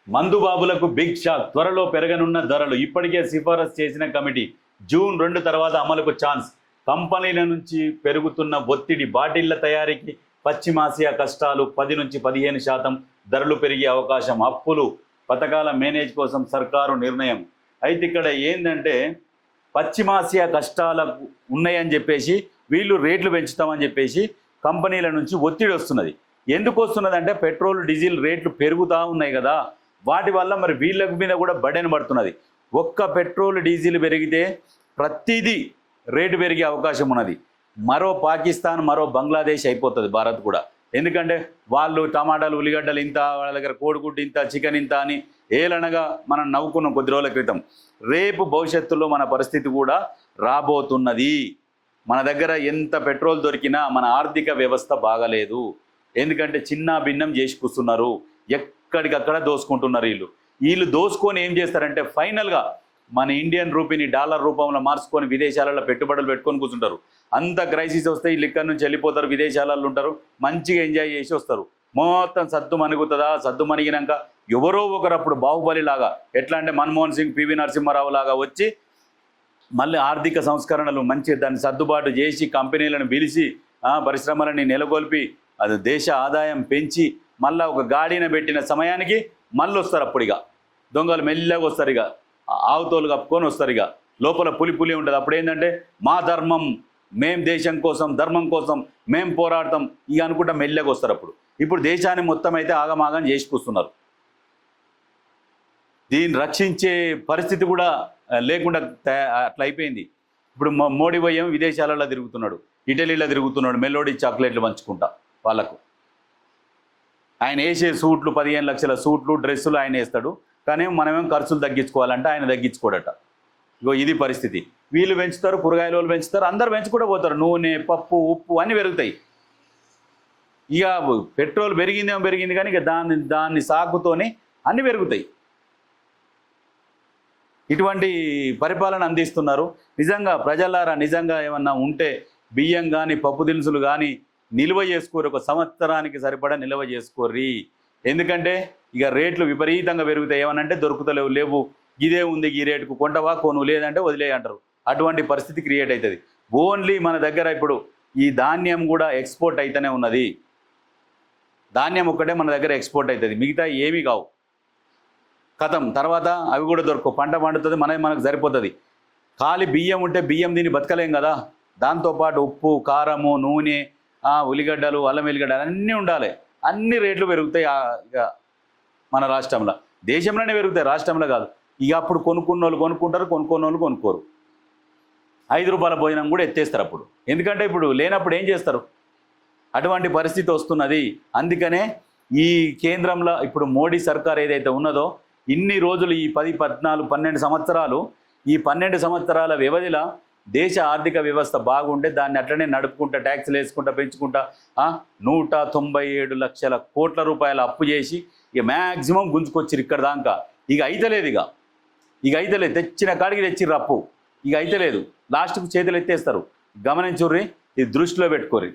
మందుబాబులకు big shock, త్వరలో పెరగనున్న ధరలు. ఇప్పటికే సిఫారసు చేసిన కమిటీ జూన్ 2 తర్వాత అమలుకు ఛాన్స్. కంపెనీల నుంచి పెరుగుతున్న ఒత్తిడి, బాటిళ్ల తయారీకి పశ్చిమాసియా కష్టాలు, 10 నుంచి 15% ధరలు పెరిగే అవకాశం. అప్పులు పథకాల మేనేజ్ కోసం సర్కారు నిర్ణయం. అయితే ఇక్కడ ఏంటంటే పశ్చిమాసియా కష్టాలకు ఉన్నాయని చెప్పేసి వీళ్ళు రేట్లు పెంచుతామని చెప్పేసి కంపెనీల నుంచి ఒత్తిడి వస్తున్నది. ఎందుకు వస్తున్నది అంటే పెట్రోల్ డీజిల్ రేట్లు పెరుగుతూ ఉన్నాయి కదా, వాటి వల్ల మరి వీళ్ళ మీద కూడా బర్డెన్ పడుతున్నది. ఒక్క పెట్రోల్ డీజిల్ పెరిగితే ప్రతిదీ రేటు పెరిగే అవకాశం ఉన్నది. మరో పాకిస్తాన్, మరో బంగ్లాదేశ్ అయిపోతుంది భారత్ కూడా. ఎందుకంటే వాళ్ళు టమాటాలు, ఉల్లిగడ్డలు ఇంత, వాళ్ళ దగ్గర కోడిగుడ్డు ఇంత, చికెన్ ఇంత అని ఏలనగా మనం నవ్వుకున్నాం కొద్ది రోజుల క్రితం. రేపు భవిష్యత్తులో మన పరిస్థితి కూడా రాబోతున్నది. మన దగ్గర ఎంత పెట్రోల్ దొరికినా మన ఆర్థిక వ్యవస్థ బాగలేదు. ఎందుకంటే చిన్న భిన్నం చేసి కూస్తున్నారు, ఎక్కడికక్కడ దోసుకుంటున్నారు. వీళ్ళు దోసుకొని ఏం చేస్తారంటే ఫైనల్గా మన ఇండియన్ రూపీని డాలర్ రూపంలో మార్చుకొని విదేశాలలో పెట్టుబడులు పెట్టుకొని కూర్చుంటారు. అంత క్రైసిస్ వస్తే వీళ్ళు ఇక్కడి నుంచి వెళ్ళిపోతారు, విదేశాలలో ఉంటారు, మంచిగా ఎంజాయ్ చేసి వస్తారు. మొత్తం సద్దు మణుగుతుందా, సద్దు మణిగినాక ఎవరో ఒకరు అప్పుడు బాహుబలి లాగా, ఎట్లా అంటే మన్మోహన్ సింగ్, పివి నరసింహారావు లాగా వచ్చి మళ్ళీ ఆర్థిక సంస్కరణలు మంచి దాన్ని సర్దుబాటు చేసి కంపెనీలను పిలిచి పరిశ్రమలని నెలకొల్పి అది దేశ ఆదాయం పెంచి మళ్ళీ ఒక గాడిన పెట్టిన సమయానికి మళ్ళీ వస్తారు. అప్పుడు ఇక దొంగలు మెల్లగా వస్తారు, ఇక ఆవుతోలు కప్పుకొని వస్తారు. ఇక లోపల పులి ఉంటుంది. అప్పుడు ఏంటంటే మా ధర్మం, మేం దేశం కోసం, ధర్మం కోసం మేం పోరాడతాం ఇక అనుకుంటా మెల్లగా వస్తారు. ఇప్పుడు దేశాన్ని మొత్తం అయితే ఆగమాగం చేసి కూస్తున్నారు. దీన్ని రక్షించే పరిస్థితి కూడా లేకుండా అట్లా అయిపోయింది. ఇప్పుడు మోడీ పోయేమో విదేశాలలో తిరుగుతున్నాడు, ఇటలీలో తిరుగుతున్నాడు, మెల్లోడీ చాక్లెట్లు పంచుకుంటా వాళ్ళకు. ఆయన వేసే సూట్లు 15 లక్షల సూట్లు, డ్రెస్సులు ఆయన వేస్తాడు, కానీ మనమేం ఖర్చులు తగ్గించుకోవాలంటే ఆయన తగ్గించుకోడట. ఇగో ఇది పరిస్థితి. వీళ్ళు పెంచుతారు, కూరగాయల వాళ్ళు పెంచుతారు, అందరు పెంచుకుంటూ పోతారు. నూనె, పప్పు, ఉప్పు అన్నీ పెరుగుతాయి. ఇక పెట్రోల్ పెరిగిందేమో పెరిగింది, కానీ ఇక దాన్ని సాకుతోనే అన్నీ పెరుగుతాయి. ఇటువంటి పరిపాలన అందిస్తున్నారు. నిజంగా ప్రజలారా, నిజంగా ఏమన్నా ఉంటే బియ్యం కానీ పప్పు దినుసులు కానీ నిల్వ చేసుకోరు, ఒక సంవత్సరానికి సరిపడా నిల్వ చేసుకోర్రి. ఎందుకంటే ఇక రేట్లు విపరీతంగా పెరుగుతాయి. ఏమనంటే దొరుకుతలేవు, లేవు, ఇదే ఉంది, ఈ రేటుకు కొంటవా కొను, లేదంటే వదిలే అంటారు. అటువంటి పరిస్థితి క్రియేట్ అవుతుంది. ఓన్లీ మన దగ్గర ఇప్పుడు ఈ ధాన్యం కూడా ఎక్స్పోర్ట్ అయితేనే ఉన్నది. ధాన్యం ఒక్కటే మన దగ్గర ఎక్స్పోర్ట్ అవుతుంది, మిగతా ఏమీ కావు. కథం తర్వాత అవి కూడా దొరకవు. పంట పండుతుంది, మనకు సరిపోతుంది. ఖాళీ బియ్యం ఉంటే బియ్యం దీన్ని బతకలేం కదా. దాంతోపాటు ఉప్పు, కారము, నూనె, ఉల్లిగడ్డలు, అల్లం వెల్లిగడ్డలు అన్నీ ఉండాలి. అన్ని రేట్లు పెరుగుతాయి. ఇక మన రాష్ట్రంలో, దేశంలోనే పెరుగుతాయి, రాష్ట్రంలో కాదు. ఇక అప్పుడు కొనుక్కున్న వాళ్ళు కొనుక్కుంటారు, కొనుక్కున్న వాళ్ళు కొనుక్కోరు. 5 రూపాయల భోజనం కూడా ఎత్తేస్తారు అప్పుడు. ఎందుకంటే ఇప్పుడు లేనప్పుడు ఏం చేస్తారు? అటువంటి పరిస్థితి వస్తున్నది. అందుకనే ఈ కేంద్రంలో ఇప్పుడు మోడీ సర్కార్ ఏదైతే ఉన్నదో ఇన్ని రోజులు, ఈ 10, 14, 12 సంవత్సరాలు, ఈ 12 సంవత్సరాల వ్యవధిలో దేశ ఆర్థిక వ్యవస్థ బాగుంటే దాన్ని అట్లనే నడుపుకుంటా, ట్యాక్స్లు వేసుకుంటా, పెంచుకుంటా 197 లక్షల కోట్ల రూపాయల అప్పు చేసి ఇక మ్యాక్సిమం గుంజుకొచ్చిరు ఇక్కడ దాకా. ఇక అయితలేదు, ఇక అయితలేదు. తెచ్చిన కాడికి తెచ్చిర్రు అప్పు, ఇక అయితలేదు. లాస్ట్కు చేతులు ఎత్తేస్తారు. గమనించుర్రి, ఇది దృష్టిలో పెట్టుకోర్రి.